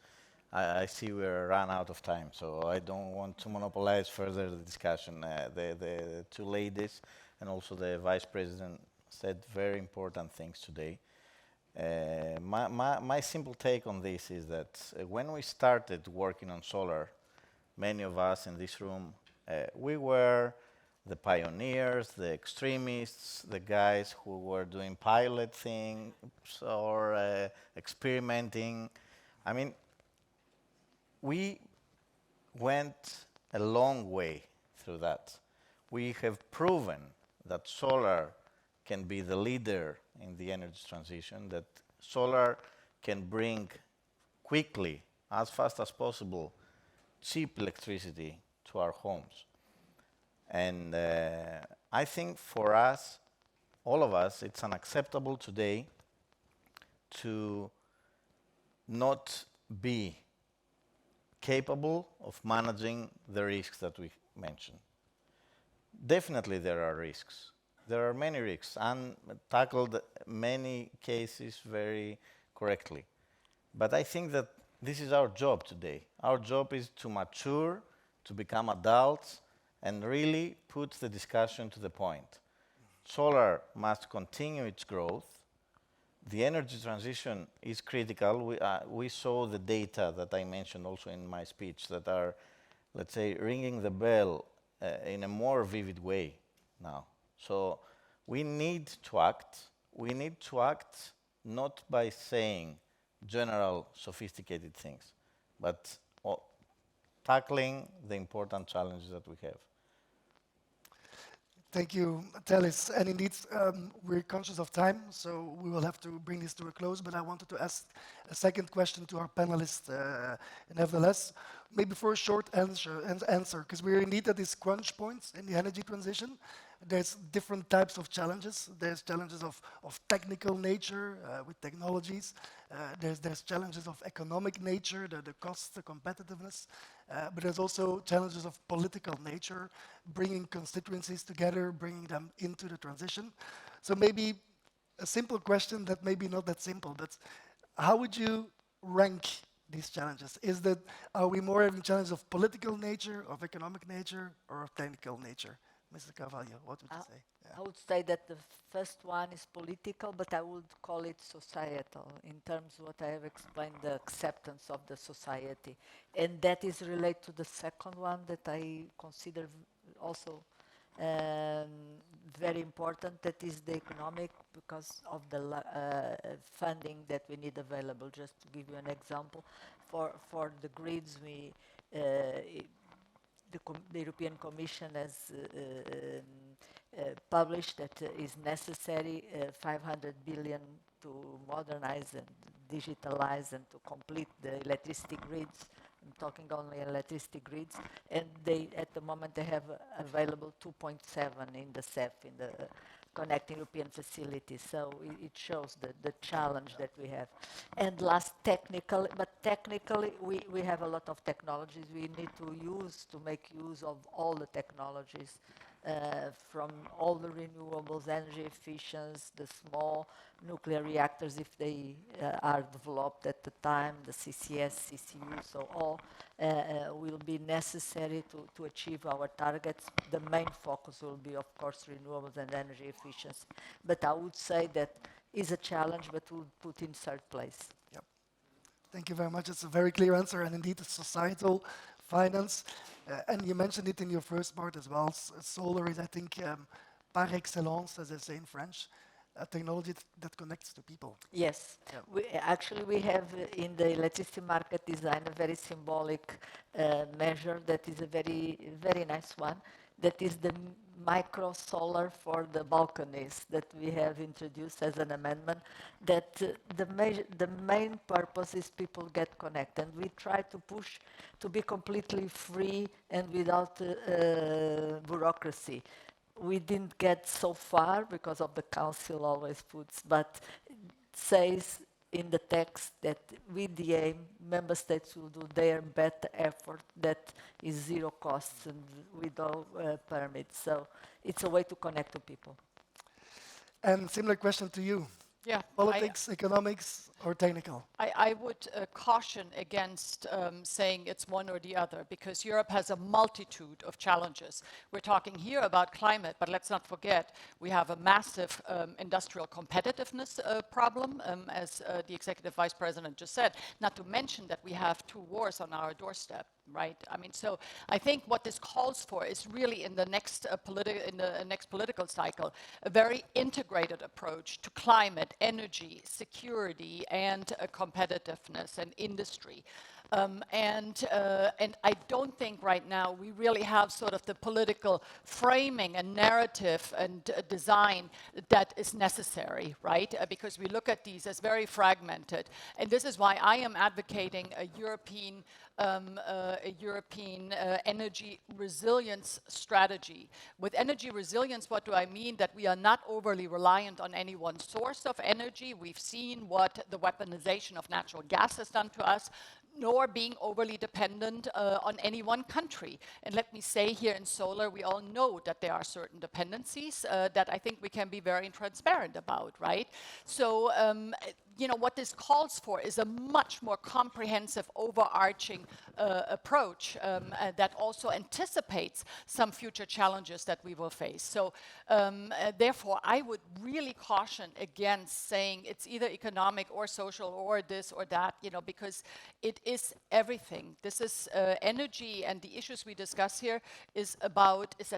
I see we're run out of time, so I don't want to monopolize further the discussion. The two ladies and also the Vice President said very important things today. My simple take on this is that when we started working on solar, many of us in this room, we were the pioneers, the extremists, the guys who were doing pilot things or experimenting. I mean, we went a long way through that. We have proven that solar can be the leader in the energy transition, that solar can bring quickly, as fast as possible, cheap electricity to our homes. And I think for us, all of us, it's unacceptable today to not be capable of managing the risks that we mentioned. Definitely there are risks. There are many risks, and tackled many cases very correctly. But I think that this is our job today. Our job is to mature, to become adults, and really put the discussion to the point. Solar must continue its growth. The energy transition is critical. We saw the data that I mentioned also in my speech that are, let's say, ringing the bell in a more vivid way now. So we need to act. We need to act not by saying general sophisticated things, but tackling the important challenges that we have. Thank you, Telis. And indeed, we're conscious of time, so we will have to bring this to a close. But I wanted to ask a second question to our panelists, nevertheless. Maybe for a short answer, because we're indeed at this crunch point in the energy transition. There's different types of challenges. There's challenges of technical nature with technologies. There's challenges of economic nature, the cost, the competitiveness. But there's also challenges of political nature, bringing constituencies together, bringing them into the transition. So maybe a simple question that maybe not that simple, but how would you rank these challenges? Are we more having challenges of political nature, of economic nature, or of technical nature? Mr. Carvalho, what would you say? I would say that the first one is political, but I would call it societal in terms of what I have explained, the acceptance of the society. And that is related to the second one that I consider also very important, that is the economic, because of the funding that we need available. Just to give you an example, for the grids, the European Commission has published that is necessary 500 billion to modernize and digitalize and to complete the electricity grids. I'm talking only electricity grids, and at the moment they have available 2.7 in the CEF, in the Connecting European Facility. So it shows the challenge that we have. And last, technically, we have a lot of technologies we need to make use of all the technologies, from all the renewables, energy efficiency, the small nuclear reactors, if they are developed at the time, the CCS, CCU, so all will be necessary to achieve our targets. The main focus will be, of course, renewables and energy efficiency. But I would say that is a challenge, but we'll put in third place. Yep. Thank you very much. It's a very clear answer, and indeed, it's societal, finance, and you mentioned it in your first part as well. Solar is, I think, par excellence, as they say in French, a technology that connects to people. Yes. Yeah. We have in the electricity market design a very symbolic measure that is a very, very nice one. That is the micro solar for the balconies that we have introduced as an amendment. That the main purpose is people get connected. And we try to push to be completely free and without bureaucracy. We didn't get so far because of the council always puts, but says in the text that with the aim, member states will do their better effort that is zero costs and without permits. So it's a way to connect to people. And similar question to you. Yeah. Politics, economics, or technical? I would caution against saying it's one or the other, because Europe has a multitude of challenges. We're talking here about climate, but let's not forget we have a massive industrial competitiveness problem, as the Executive Vice President just said, not to mention that we have 2 wars on our doorstep. Right. I mean, so I think what this calls for is really in the next political cycle a very integrated approach to climate, energy, security, and competitiveness and industry. And I don't think right now we really have sort of the political framing and narrative and design that is necessary, right? Because we look at these as very fragmented. And this is why I am advocating a European energy resilience strategy. With energy resilience, what do I mean? That we are not overly reliant on any one source of energy. We've seen what the weaponization of natural gas has done to us, nor being overly dependent on any one country. And let me say here in solar, we all know that there are certain dependencies that I think we can be very transparent about, right? So, you know, what this calls for is a much more comprehensive, overarching approach that also anticipates some future challenges that we will face. So, therefore, I would really caution against saying it's either economic or social or this or that, you know, because it is everything. This is energy, and the issues we discuss here is at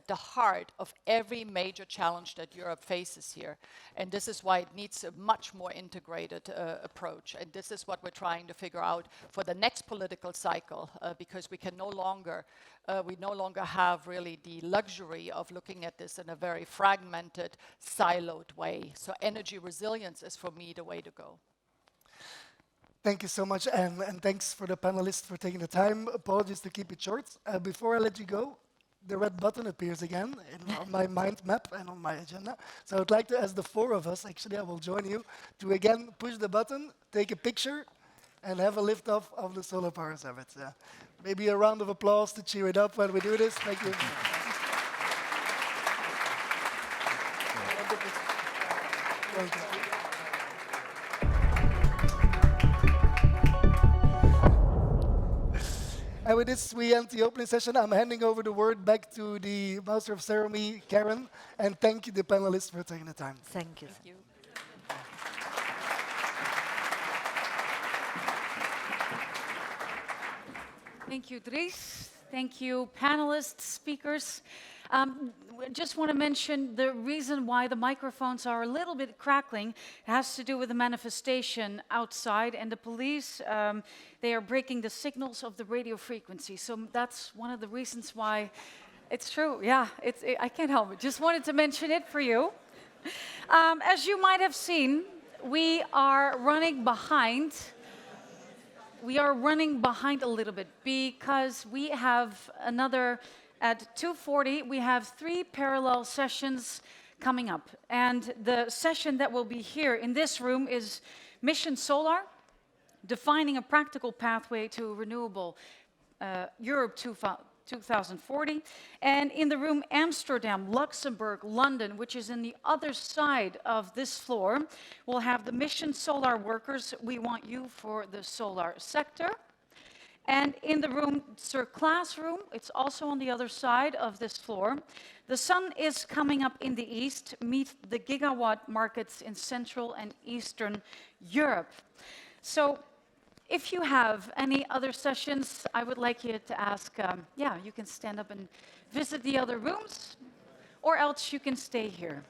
the heart of every major challenge that Europe faces here. And this is why it needs a much more integrated approach. And this is what we're trying to figure out for the next political cycle, because we can no longer have really the luxury of looking at this in a very fragmented, siloed way. So energy resilience is, for me, the way to go. Thank you so much, Anne, and thanks for the panelists for taking the time. Apologies to keep it short. Before I let you go, the red button appears again on my mind map and on my agenda. So I would like to ask the four of us, actually I will join you, to again push the button, take a picture, and have a lift off of the Solar Power Summit. Maybe a round of applause to cheer it up when we do this. Thank you. Thank you. And with this, we end the opening session. I'm handing over the word back to the Master of Ceremony, Karen, and thank you, the panelists, for taking the time. Thank you. Thank you. Thank you, Dries. Thank you, panelists, speakers. Just want to mention the reason why the microphones are a little bit crackling has to do with the manifestation outside, and the police, they are breaking the signals of the radio frequency. So that's one of the reasons why it's true. Yeah, I can't help it. Just wanted to mention it for you. As you might have seen, we are running behind. We are running behind a little bit because we have another, at 2:40, we have 3 parallel sessions coming up. And the session that will be here in this room is Mission Solar, defining a practical pathway to Renewable Europe 2040. And in the room Amsterdam, Luxembourg, London, which is in the other side of this floor, we'll have the Mission Solar workers. We want you for the solar sector. And in the room, Sir Classroom, it's also on the other side of this floor. The sun is coming up in the east, meet the gigawatt markets in Central and Eastern Europe. So if you have any other sessions, I would like you to ask, you can stand up and visit the other rooms, or else you can stay here.